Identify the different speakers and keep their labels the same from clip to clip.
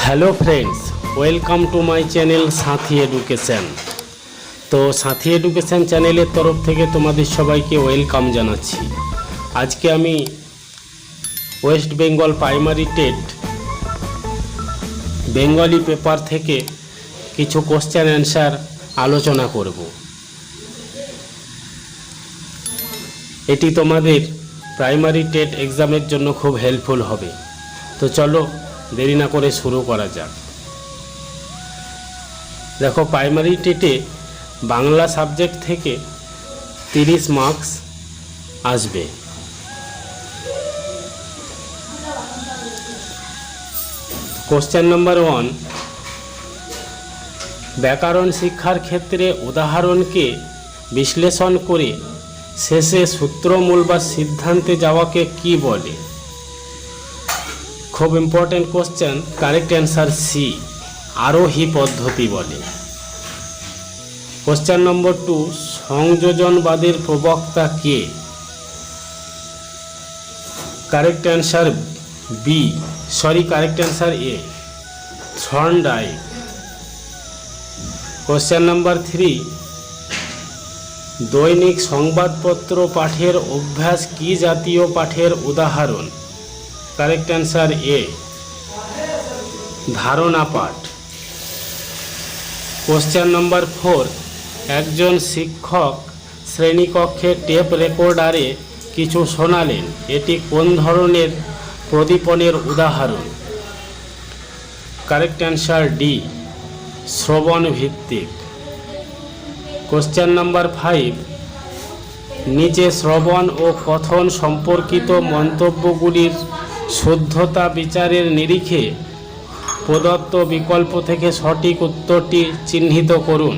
Speaker 1: Hello friends, welcome to my channel Sathi education. তো সাথী education চ্যানেলের তরফ থেকে তোমাদের সবাইকে ওয়েলকাম জানাচ্ছি। আজকে আমি West Bengal primary TET Bengali paper থেকে কিছু কোশ্চেন অ্যান্সার আলোচনা করব। এটি তোমাদের প্রাইমারি টেট এক্সামের জন্য খুব হেল্পফুল হবে। তো চলো দেরি না করে শুরু করা যাক। দেখো, প্রাইমারি টেটে বাংলা সাবজেক্ট থেকে 30 মার্কস আসবে। কোশ্চেন নাম্বার 1, ব্যাকরণ শিক্ষার ক্ষেত্রে উদাহরণকে বিশ্লেষণ করে শেষে সূত্রমূল বা সিদ্ধান্তে যাওয়াকে কি বলে? খুব important question. Correct answer C, আরোহী পদ্ধতি বলে। কোশ্চেন নম্বর 2, সংযোজনবাদের প্রবক্তা কে? Correct answer correct answer A, Thorndike. Question number 3, দৈনিক সংবাদপত্র পাঠের অভ্যাস কি জাতীয় পাঠের উদাহরণ? কারেক্ট অ্যান্সার এ, ধারণা পাঠ। কোশ্চেন নম্বর 4, একজন শিক্ষক শ্রেণীকক্ষে টেপ রেকর্ডারে কিছু শোনালেন, এটি কোন ধরনের প্রদীপনের উদাহরণ? কারেক্ট অ্যান্সার ডি, শ্রবণ ভিত্তিক। কোশ্চেন নাম্বার 5, নিচে শ্রবণ ও কথন সম্পর্কিত মন্তব্যগুলির শুদ্ধতা বিচারের নিরিখে প্রদত্ত বিকল্প থেকে সঠিক উত্তরটি চিহ্নিত করুন।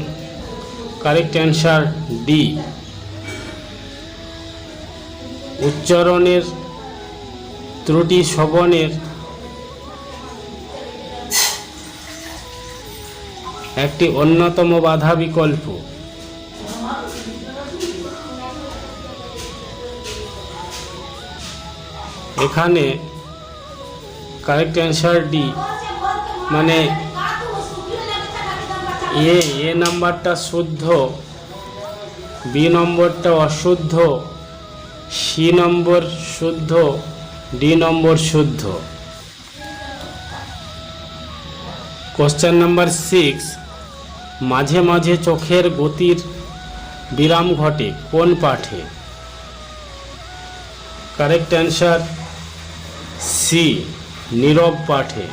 Speaker 1: কারেক্ট অ্যান্সার ডি, উচ্চারণের ত্রুটি শ্রবণের একটি অন্যতম বাধা বিকল্প। এখানে কারেক্ট অ্যান্সার ডি, মানে এ নাম্বারটা শুদ্ধ, বি নম্বরটা অশুদ্ধ, সি নম্বর শুদ্ধ, ডি নম্বর শুদ্ধ। কোশ্চেন নাম্বার 6, মাঝে মাঝে চোখের গতির বিরাম ঘটে কোন পাঠে? কারেক্ট অ্যান্সার সি, নীরব পাঠে।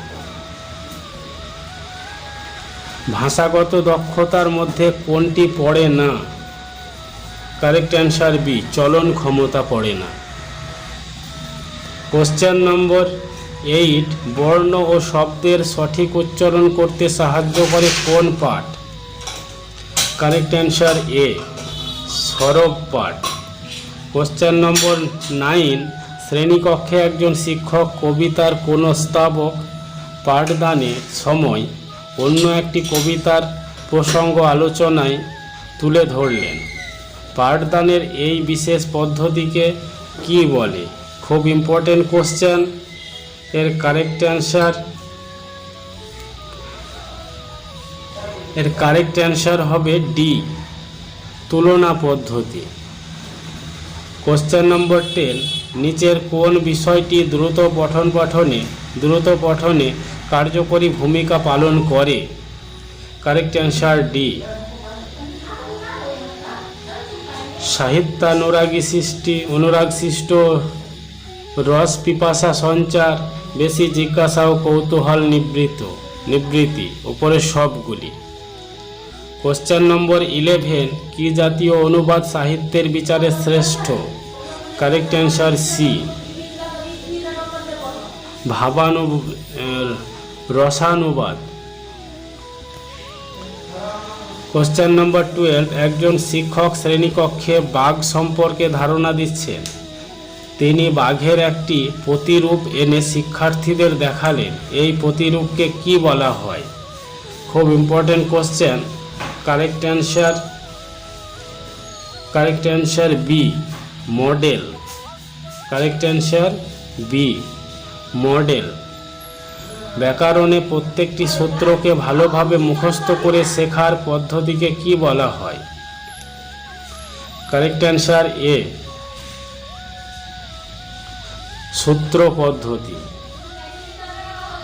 Speaker 1: ভাষাগত দক্ষতার মধ্যে কোনটি পড়ে না? কারেক্ট অ্যান্সার বি, চলন ক্ষমতা পড়ে না। কোশ্চেন নম্বর 8, বর্ণ ও শব্দের সঠিক উচ্চারণ করতে সাহায্য করে কোন পাঠ? কারেক্ট অ্যান্সার এ, সরব পাঠ। কোশ্চেন নম্বর 9, শ্রেণীকক্ষে একজন শিক্ষক কবিতার কোনো স্তাবক পাঠদানের সময় অন্য একটি কবিতার প্রসঙ্গ আলোচনায় তুলে ধরলেন। পাঠদানের এই বিশেষ পদ্ধতিকে কি বলে? খুব ইম্পর্টেন্ট কোশ্চেন। এর কারেক্ট অ্যান্সার হবে ডি, তুলনা পদ্ধতি। কোশ্চেন নম্বর 10, নিচের কোন বিষয়টি দ্রুত পঠনে কার্যকরী ভূমিকা পালন করে? কারেক্ট অ্যান্সার ডি, অনুরাগ সৃষ্ট, রস পিপাসা সঞ্চার, বেশি জিজ্ঞাসা ও কৌতূহল নিবৃত্তি, উপরে সবগুলি। কোশ্চেন নম্বর 11, কি জাতীয় অনুবাদ সাহিত্যের বিচারে শ্রেষ্ঠ? কারেক্ট অ্যান্সার সি, রসানুবাদ। কোশ্চেন নম্বর 12, একজন শিক্ষক শ্রেণীকক্ষে বাঘ সম্পর্কে ধারণা দিচ্ছেন। তিনি বাঘের একটি প্রতিরূপ এনে শিক্ষার্থীদের দেখালেন, এই প্রতিরূপকে কি বলা হয়? খুব important question. Correct answer B, model. Correct answer B, model. ব্যাকরণে প্রত্যেকটি সূত্রকে ভালোভাবে মুখস্থ করে শেখার পদ্ধতিকে কি বলা হয়? কারেক্ট অ্যান্সার এ, সূত্র পদ্ধতি।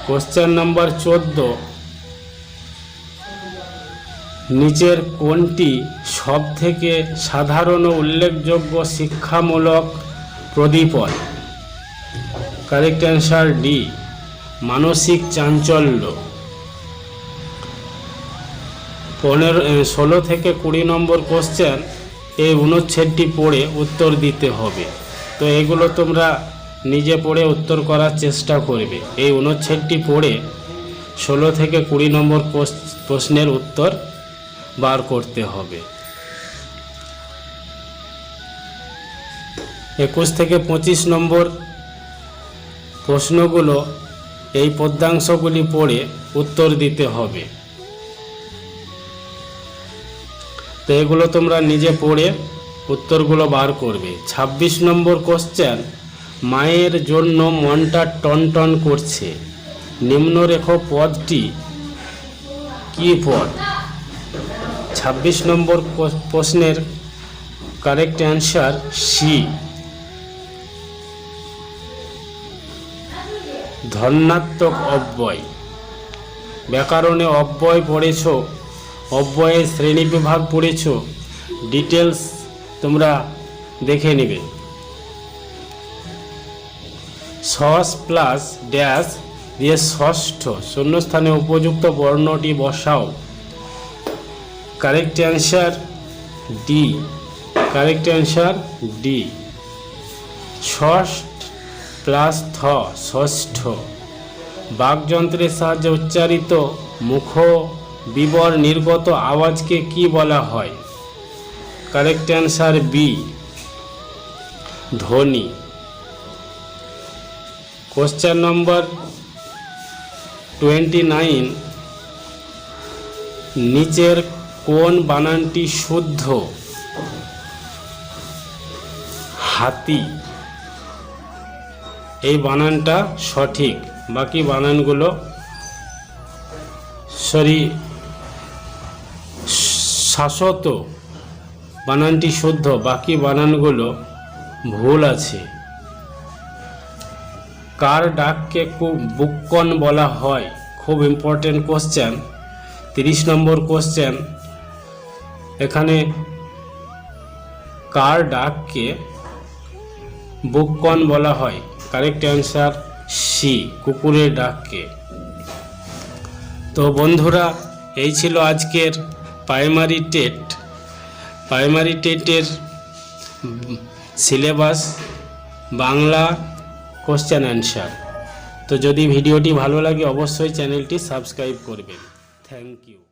Speaker 1: কোশ্চেন নাম্বার 14, নিচের কোনটি সবথেকে সাধারণ ও উল্লেখযোগ্য শিক্ষামূলক প্রদীপন? কারেক্ট অ্যান্সার ডি, মানসিক চাঞ্চল্য। 16 থেকে 20 নম্বর কোশ্চেন, এই অনুচ্ছেদটি পড়ে উত্তর দিতে হবে। তো এগুলো তোমরা নিজে পড়ে উত্তর করার চেষ্টা করবে। এই অনুচ্ছেদটি পড়ে 16 থেকে 20 নম্বর প্রশ্নের উত্তর বার করতে হবে। 21 থেকে 25 নম্বর প্রশ্নগুলো এই পদ্যাংশগুলি পড়ে উত্তর দিতে হবে। তো এগুলো তোমরা নিজে পড়ে উত্তরগুলো বার করবে। 26 নম্বর কোশ্চেন, মায়ের জন্য মনটা টনটন করছে, নিম্নরেখ পদটি কি পদ? 26 নম্বর প্রশ্নের কারেক্ট অ্যান্সার সি, ধন্যাত্মক অব্যয়। ব্যাকরণে অব্যয় পড়েছ, অব্যয়ের শ্রেণীবিভাগ পড়েছ, ডিটেলস তোমরা দেখে নেবে। সস প্লাস ড্যাশ দিয়ে ষষ্ঠ শূন্যস্থানে উপযুক্ত বর্ণটি বসাও। Correct answer D, correct answer D, ষষ্ঠ প্লাস থ, ষষ্ঠ। বাকযন্ত্রের সাহায্যে উচ্চারিত মুখ বিবর নির্গত আওয়াজকে কি বলা হয়? কারেক্ট অ্যান্সার বি, ধ্বনি। কোশ্চেন নম্বর 29, নিচের কোন বানানটি শুদ্ধ? হাতি, এই বানানটা সঠিক, বাকি বানানগুলো শাশ্বত বানানটি শুদ্ধ, বাকি বানানগুলো ভুল আছে। কার ডাককে বুক্কন বলা হয়? খুব ইম্পর্টেন্ট কোশ্চেন, 30 নম্বর কোশ্চেন। এখানে কার ডাককে বুক্কন বলা হয়? কারেক্ট অ্যান্সার সি, কুকুরের ডাককে। তো বন্ধুরা, এই ছিল আজকের প্রাইমারি টেটের সিলেবাস বাংলা কোশ্চেন অ্যান্সার। তো যদি ভিডিওটি ভালো লাগে অবশ্যই চ্যানেলটি সাবস্ক্রাইব করবেন। Thank you.